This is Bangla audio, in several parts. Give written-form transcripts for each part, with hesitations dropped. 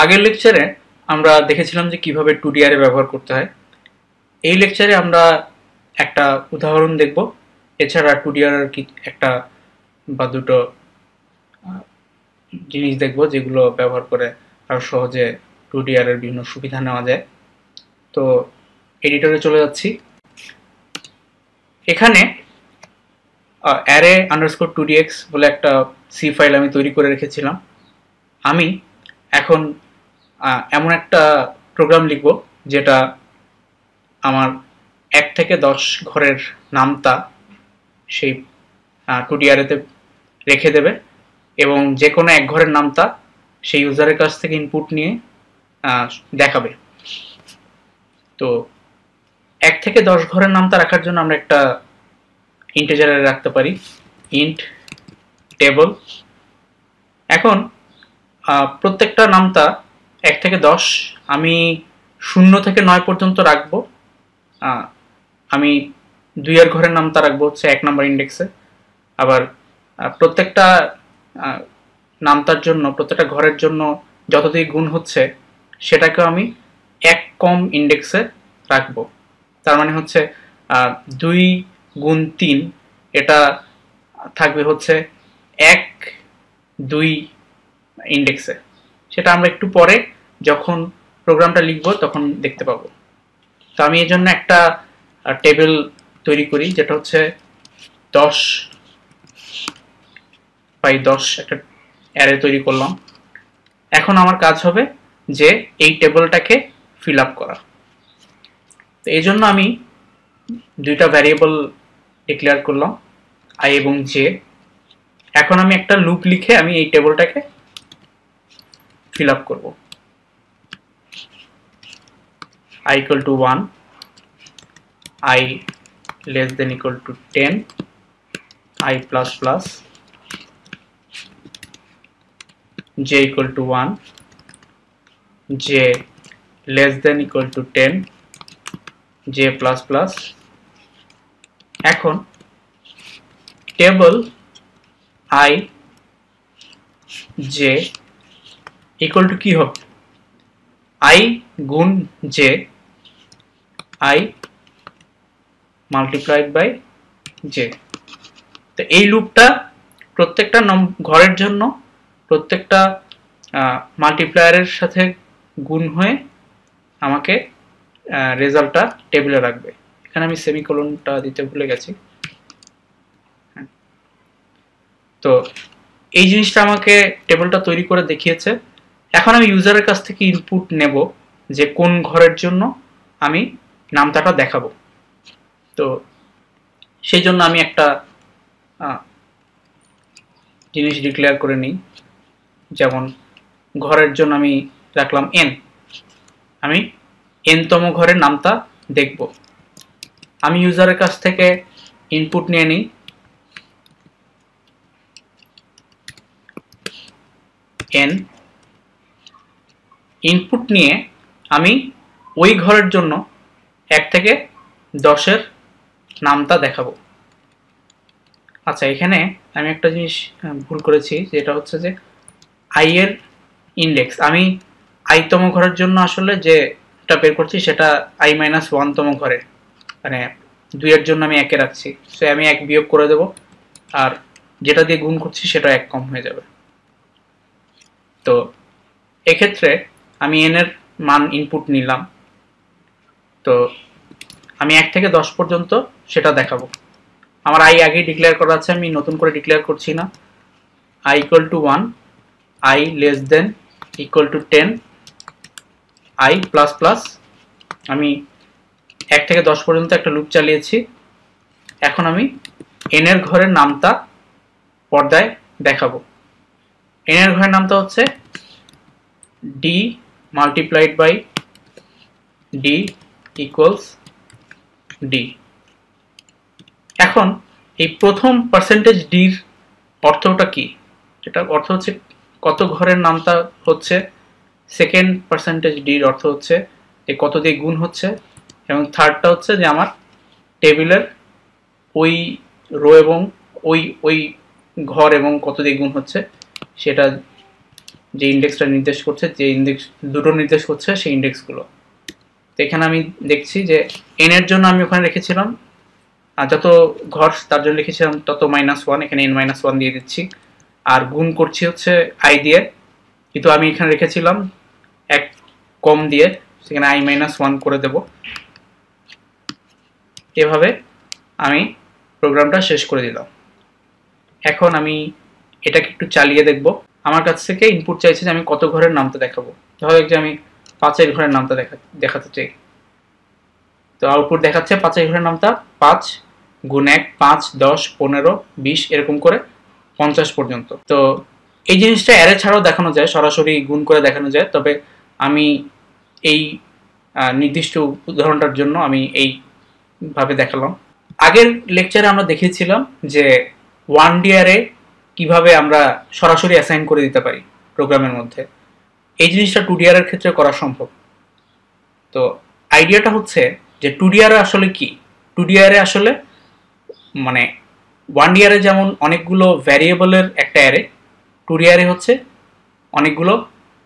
আগের লেকচারে আমরা দেখেছিলাম যে কিভাবে 2D অ্যারে ব্যবহার করতে হয়। এই লেকচারে আমরা একটা উদাহরণ দেখব। এছাড়া 2D অ্যারের একটা বা দুটো জিনিস দেখব যেগুলো ব্যবহার করে আরো সহজে 2D অ্যারের বিভিন্ন সুবিধা নেওয়া যায়। তো এডিটরে চলে যাচ্ছি। এখানে array_2dx বলে একটা সি ফাইল আমি তৈরি করে রেখেছিলাম। আমি এখন এমন একটা প্রোগ্রাম লিখব যেটা আমার 1 থেকে 10 ঘরের নামতা সেই 2D অ্যারেতে রেখে দেবে এবং যে কোনো এক ঘরের নামতা সেই ইউজারের কাছ থেকে ইনপুট নিয়ে দেখাবে। তো 1 থেকে 10 ঘরের নামতা রাখার জন্য আমরা একটা ইন্টিজারে রাখতে পারি, ইন্ট টেবল। এখন প্রত্যেকটা নামতা 1 থেকে 10 আমি 0 থেকে 9 পর্যন্ত রাখবো। আমি 2 এর ঘরের নামতা রাখবো হচ্ছে 1 নম্বর ইন্ডেক্সে। আবার প্রত্যেকটা নামতার জন্য, প্রত্যেকটা ঘরের জন্য যতদিন গুণ হচ্ছে সেটাকেও আমি 1 কম ইন্ডেক্সে রাখবো। তার মানে হচ্ছে 2 গুণ 3 এটা থাকবে হচ্ছে 1 2 ইন্ডেক্সে। সেটা আমরা একটু পরে যখন প্রোগ্রামটা লিখব তখন দেখতে পাবো। তো আমি এই জন্য একটা টেবিল তৈরি করি যেটা হচ্ছে 10 বাই 10 একটা অ্যারে তৈরি করলাম। এখন আমার কাজ হবে যে এই টেবিলটাকে ফিল আপ করা। তো এই জন্য আমি দুইটা ভ্যারিয়েবল ডিক্লেয়ার করলাম, i এবং j। এখন আমি একটা লুপ লিখে আমি এই টেবিলটাকে ফিল আপ করব। i equal to 1, i less than equal to 10, i plus plus, j equal to 1, j less than equal to 10, j plus plus। এখন table i j equal to কি হবে, i গুণ j, i multiplied by j। তো এই লুপটা প্রত্যেকটা ঘরের জন্য প্রত্যেকটা মাল্টিপ্লায়ারের সাথে গুণ হয়ে আমাকে রেজাল্টটা টেবিলে রাখবে। এখানে আমি সেমিকোলনটা দিতে ভুলে গেছি। তো এই জিনিসটা আমাকে টেবিলটা তৈরি করে দেখিয়েছে। এখন আমি ইউজারের কাছ থেকে ইনপুট নেব যে কোন ঘরের জন্য আমি নামতাটা দেখাবো। তো সেই জন্য আমি একটা জিনিস ডিক্লেয়ার করে নিই, যেমন ঘরের জন্য আমি রাখলাম n। আমি n-তম ঘরের নামতা দেখব। আমি ইউজারের কাছ থেকে ইনপুট নিয়ে নিই n। ইনপুট নিয়ে আমি ওই ঘরের জন্য 1 থেকে 10 এর নামতা দেখাবো। আচ্ছা, এখানে আমি একটা জিনিস ভুল করেছি, যেটা হচ্ছে যে i এর ইন্ডেক্স আমি i-তম ঘরের জন্য আসলে যেটা বের করছি সেটা i-1-তম ঘরে, মানে 2 এর জন্য আমি 1 এ রাখছি। সো আমি 1 বিয়োগ করে দেব, আর যেটা দিয়ে গুণ করছি সেটা 1 কম হয়ে যাবে। তো এক্ষেত্রে আমি n এর মান ইনপুট নিলাম। তো আমি 1 থেকে 10 পর্যন্ত সেটা দেখাবো। আমার i আগেই ডিক্লেয়ার করা আছে, আমি নতুন করে ডিক্লেয়ার করছি না। i equal to 1, i less than equal to 10, i plus plus। আমি 1 থেকে 10 পর্যন্ত একটা লুপ চালিয়েছি। এখন আমি n এর ঘরের নামতা পর্দায় দেখাবো। n এর ঘরের নামতা হচ্ছে d multiplied by d equals d। এখন এই প্রথম পার্সেন্টেজ d এর অর্থটা কি? এটা অর্থ হচ্ছে কত ঘরের নামতা হচ্ছে। সেকেন্ড পার্সেন্টেজ d এর অর্থ হচ্ছে যে কত দিয়ে গুণ হচ্ছে, এবং থার্ডটা হচ্ছে যে আমার টেবিলের ওই রো এবং ওই ঘর এবং কত দিয়ে গুণ হচ্ছে সেটা যে ইন্ডেক্সটা নির্দেশ করছে, যে ইন্ডেক্স দুটো নির্দেশ করছে সেই ইন্ডেক্সগুলো। তো এখানে আমি দেখছি যে n এর জন্য আমি ওখানে রেখেছিলাম যত ঘর তার জন্য লিখেছিলাম তত -1, এখানে n-1 দিয়ে দিচ্ছি, আর গুণ করছি হচ্ছে i দিয়ে, কিন্তু আমি এখানে রেখেছিলাম 1 কম দিয়ে, সেখানে i-1 করে দেব। এভাবে আমি প্রোগ্রামটা শেষ করে দিলাম। এখন আমি এটাকে একটু চালিয়ে দেখব। আমার কাছ থেকে ইনপুট চাইছে যে আমি কত ঘরের নামটা দেখাবো। ধরো যে আমি 5 ঘরের নামটা দেখাতে চাই, তো আউটপুট দেখাচ্ছে 5 ঘরের নামটা 5 গুণ 1 5 10 15 20 এরকম করে 50 পর্যন্ত। তো এই জিনিসটা অ্যারে ছাড়াও দেখানো যায়, সরাসরি গুণ করে দেখানো যায়, তবে আমি এই নির্দিষ্ট উদাহরণটার জন্য আমি এইভাবে দেখালাম। আগের লেকচারে আমরা দেখিয়েছিলাম যে 1D অ্যারে কিভাবে আমরা সরাসরি অ্যাসাইন করে দিতে পারি প্রোগ্রামের মধ্যে। এই জিনিসটা 2D অ্যারের ক্ষেত্রে করা সম্ভব। তো আইডিয়াটা হচ্ছে যে 2D অ্যারে আসলে কি। 2D অ্যারে আসলে মানে 1D অ্যারে যেমন অনেকগুলো ভ্যারিয়েবলের একটা অ্যারে, 2D অ্যারে হচ্ছে অনেকগুলো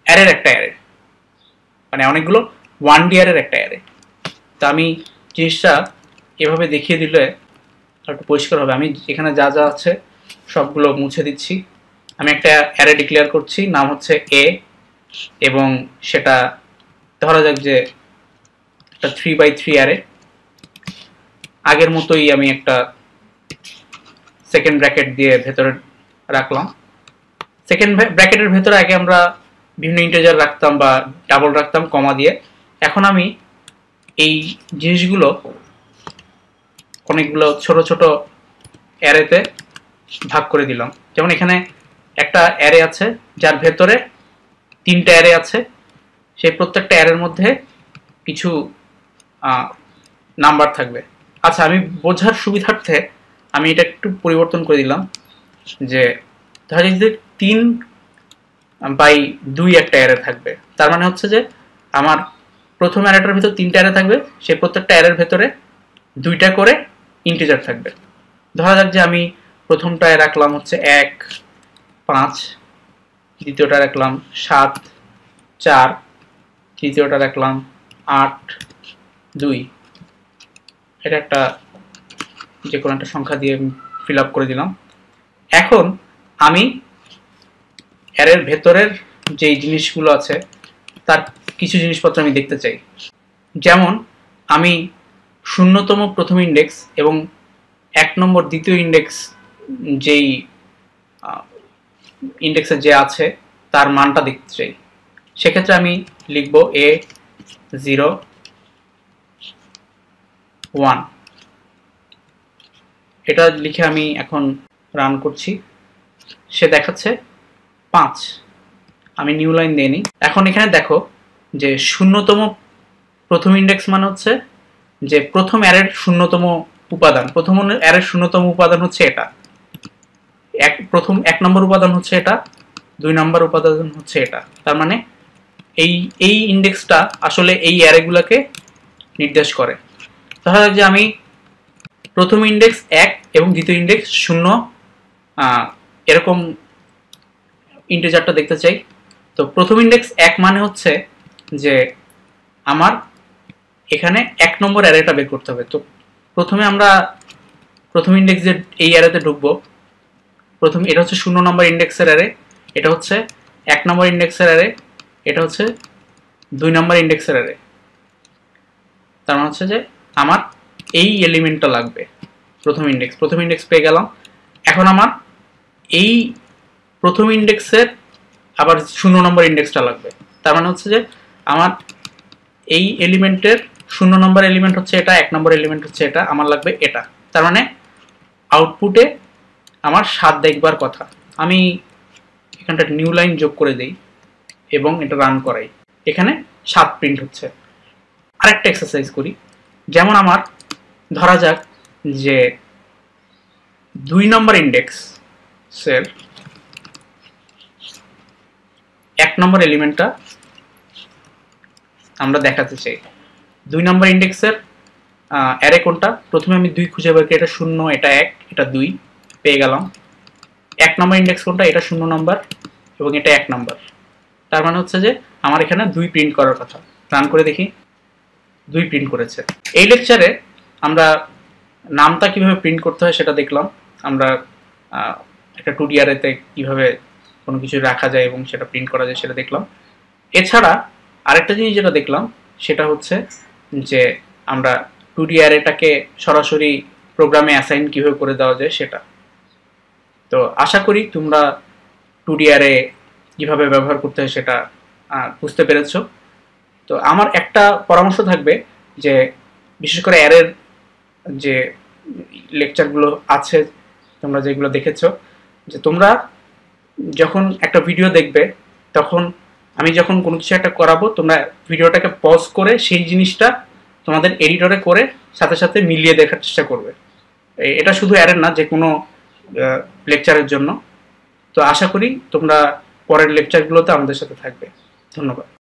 অ্যারের একটা অ্যারে, মানে অনেকগুলো 1D অ্যারের একটা অ্যারে। তো আমি জিনিসটা এভাবে দেখিয়ে দিলে একটু পরিষ্কার হবে। আমি এখানে যা যা আছে সবগুলো মুছে দিচ্ছি। আমি একটা অ্যারে ডিক্লেয়ার করছি, নাম হচ্ছে a, এবং সেটা ধরা যাক যে একটা 3x3 অ্যারে। আগের মতোই আমি একটা সেকেন্ড ব্র্যাকেট দিয়ে ভেতরে রাখলাম। সেকেন্ড ব্র্যাকেটের ভেতরে আগে আমরা বিভিন্ন ইন্টিজার রাখতাম বা ডাবল রাখতাম কমা দিয়ে। এখন আমি এই জিনিসগুলো অনেকগুলো ছোট ছোট অ্যারেতে ভাগ করে দিলাম। যেমন এখানে একটা অ্যারে আছে যার ভেতরে 3টা অ্যারে আছে, সেই প্রত্যেকটা অ্যারের মধ্যে কিছু নাম্বার থাকবে। আচ্ছা, আমি বোঝার সুবিধার্থে আমি এটা একটু পরিবর্তন করে দিলাম, যে ধরা যাক যে 3/2 একটা অ্যারে থাকবে। তার মানে হচ্ছে যে আমার প্রথম অ্যারেটার ভিতর 3টা অ্যারে থাকবে, সেই প্রত্যেকটা অ্যারের ভেতরে 2টা করে ইন্টিজার থাকবে। ধরা যাক যে আমি প্রথমটায় রাখলাম হচ্ছে 1 5, দ্বিতীয়টা রাখলাম 7 4, তৃতীয়টা রাখলাম 8 2। এটা একটা যে কোনো একটা সংখ্যা দিয়ে ফিল আপ করে দিলাম। এখন আমি অ্যারের ভেতরের যে জিনিসগুলো আছে তার কিছু জিনিসপত্র আমি দেখতে চাই। যেমন আমি 0তম প্রথম ইন্ডেক্স এবং 1 নম্বর দ্বিতীয় ইন্ডেক্স যেই ইন্ডেক্সে যে আছে তার মানটা দেখতে চাই। সেক্ষেত্রে আমি লিখব a0 1। এটা লিখে আমি এখন রান করছি, সে দেখাচ্ছে 5। আমি নিউ লাইন দিইনি। এখন এখানে দেখো যে 0তম প্রথম ইন্ডেক্স মানে হচ্ছে যে প্রথম অ্যারের 0তম উপাদান। প্রথম অ্যারের 0তম উপাদান হচ্ছে এটা, প্রথম 1 নম্বর উপাদান হচ্ছে এটা, 2 নম্বর উপাদান হচ্ছে এটা। তার মানে এই ইন্ডেক্সটা আসলে এই অ্যারেগুলোকে নির্দেশ করে। ধরা যাক যে আমি প্রথম ইন্ডেক্স 1 এবং দ্বিতীয় ইন্ডেক্স 0 এরকম ইন্টিজারটা দেখতে চাই। তো প্রথম ইন্ডেক্স 1 মানে হচ্ছে যে আমার এখানে 1 নম্বর অ্যারেটা বের করতে হবে। তো প্রথমে আমরা প্রথম ইন্ডেক্সে এই অ্যারেতে ঢুকবো। প্রথম এটা হচ্ছে 0 নম্বর ইন্ডেক্সের অ্যারে, এটা হচ্ছে 1 নম্বর ইন্ডেক্সের অ্যারে, এটা হচ্ছে 2 নম্বর ইন্ডেক্সের অ্যারে। তার মানে হচ্ছে যে আমার এই এলিমেন্টটা লাগবে প্রথম ইন্ডেক্স পেয়ে গেলাম। এখন আমার এই প্রথম ইন্ডেক্সের আবার 0 নম্বর ইন্ডেক্সটা লাগবে। তার মানে হচ্ছে যে আমার এই এলিমেন্টের 0 নম্বর এলিমেন্ট হচ্ছে এটা, 1 নম্বর এলিমেন্ট হচ্ছে এটা, আমার লাগবে এটা। তার মানে আউটপুটে আমার 7 দেখবার কথা। আমি এখানটা নিউ লাইন যোগ করে দেই এবং এটা রান করাই, এখানে 7 প্রিন্ট হচ্ছে। আরেকটা এক্সারসাইজ করি। যেমন আমার ধরা যাক যে 2 নম্বর ইন্ডেক্সের 1 নম্বর এলিমেন্টটা আমরা দেখাতে চাই। 2 নম্বর ইন্ডেক্সের অ্যারে কোনটা? প্রথমে আমি 2 খুঁজে বের করি, এটা 0, এটা 1, এটা 2 পেয়ে গেলাম। 1 নম্বর ইন্ডেক্স কোনটা? এটা 0 নম্বর এবং এটা 1 নম্বর। তার মানে হচ্ছে যে আমার এখানে 2 প্রিন্ট করার কথা। রান করে দেখি, 2 প্রিন্ট করেছে। এই লেকচারে আমরা নামটা কিভাবে প্রিন্ট করতে হয় সেটা দেখলাম। আমরা একটা 2D অ্যারেতে কিভাবে কোনো কিছু রাখা যায় এবং সেটা প্রিন্ট করা যায় সেটা দেখলাম। এছাড়া আরেকটা জিনিস যেটা দেখলাম সেটা হচ্ছে যে আমরা 2D অ্যারেটাকে সরাসরি প্রোগ্রামে অ্যাসাইন কিভাবে করে দেওয়া যায় সেটা। তো আশা করি তোমরা 2D অ্যারে কিভাবে ব্যবহার করতে হয় সেটা বুঝতে পেরেছো। তো আমার একটা পরামর্শ থাকবে যে বিশেষ করে অ্যারের যে লেকচারগুলো আছে তোমরা যেগুলো দেখেছো, যে তোমরা যখন একটা ভিডিও দেখবে তখন আমি যখন কোনো কিছু একটা করাবো তোমরা ভিডিওটাকে পজ করে সেই জিনিসটা তোমাদের এডিটরে করে সাথে সাথে মিলিয়ে দেখার চেষ্টা করবে। এটা শুধু অ্যারের না, যে কোনো লেকচারের জন্য। তো আশা করি তোমরা পরের লেকচারগুলোতে আমাদের সাথে থাকবে। ধন্যবাদ।